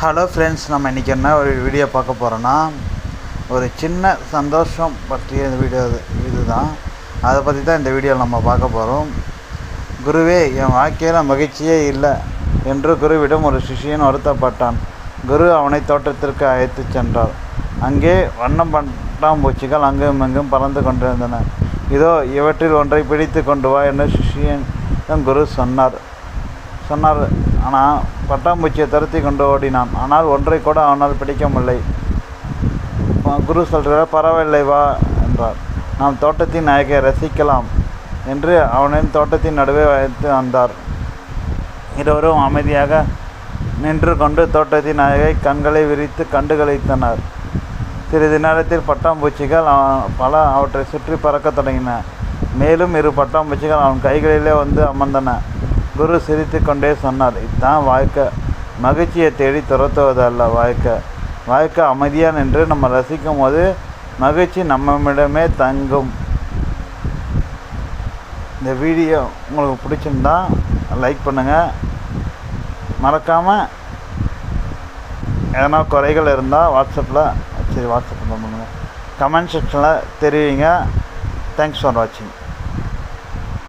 Hello friends, நம்ம இன்றைக்கி என்ன ஒரு வீடியோ பார்க்க போகிறோன்னா, ஒரு சின்ன சந்தோஷம் பற்றிய வீடியோ இதுதான். அதை பற்றி தான் இந்த வீடியோவில் நம்ம பார்க்க போகிறோம். குருவே, என் வாழ்க்கையில் மகிழ்ச்சியே இல்லை என்று குருவிடம் ஒரு சிஷியன் வருத்தப்பட்டான். குரு அவனை தோட்டத்திற்கு அழைத்து சென்றார். அங்கே பட்டாம்பூச்சிகள் அங்கும் இங்கும் பறந்து கொண்டிருந்தன. இதோ இவற்றில் ஒன்றை பிடித்து கொண்டு வா என்று சிஷியன் குரு சொன்னார். ஆனால் பட்டாம்பூச்சியை துரத்தி கொண்டு ஓடினான். ஆனால் ஒன்றை கூட அவனால் பிடிக்க முடியலை. குரு சொல்கிறார், பரவாயில்லை வா என்றார். நாம் தோட்டத்தின் அழகை ரசிக்கலாம் என்று அவனின் தோட்டத்தின் நடுவே வைத்து வந்தார். இருவரும் அமைதியாக நின்று கொண்டு தோட்டத்தின் அழகை கண்களை விரித்து கண்டுகளித்தனர். சிறிது நேரத்தில் பட்டாம்பூச்சிகள் பல அவற்றை சுற்றி பறக்க தொடங்கின. மேலும் 2 பட்டாம்பூச்சிகள் அவன் கைகளிலே வந்து அமர்ந்தன. குரு சிரித்து கொண்டே சொன்னார், இதுதான் வாழ்க்கை. மகிழ்ச்சியை தேடி துரத்துவது அல்ல வாழ்க்கை அமைதியாக நின்று நம்ம ரசிக்கும் போது மகிழ்ச்சி நம்மிடமே தங்கும். இந்த வீடியோ உங்களுக்கு பிடிச்சிருந்தா லைக் பண்ணுங்கள். மறக்காமல் எதனா குறைகள் இருந்தால் வாட்ஸ்அப்பில் பண்ணுங்கள். கமெண்ட் செக்ஷனில் தெரிவிங்க. தேங்க்ஸ் ஃபார் வாட்சிங்.